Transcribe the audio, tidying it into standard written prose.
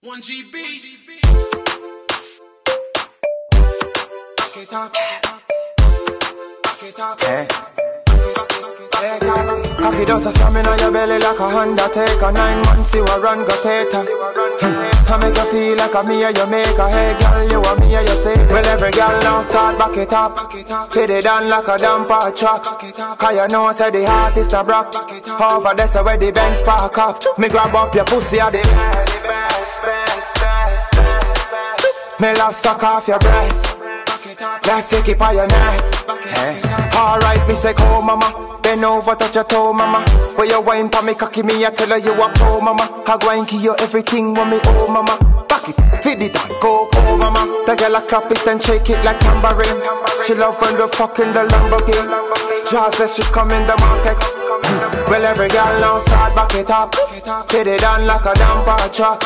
1G Beats. Back it up. Back it up. Cocky does a slam in your belly like a undertaker. 9 months you a run go theta. I make you feel like a me or you make a hey girl, you a me or you say. Well every girl now start back it up. Fit it down like a damper truck. Cause you know say the heart is a brock. Over there where the Benz park up. Me grab up your pussy at the best. Me love suck off your breast. Left you keep on your neck. Alright, me say go mama. Bend over, touch your toe mama. Where you wine pa me cocky, me I tell her you a pro mama. I go and give you everything when me oh mama. Back it, feed it down, go mama. The girl a clap it and shake it like tambourine. She love when the fucking the Lamborghini. Jazz says she come in the Marpex. Well every girl now start back it up. Feed it down like a damper truck.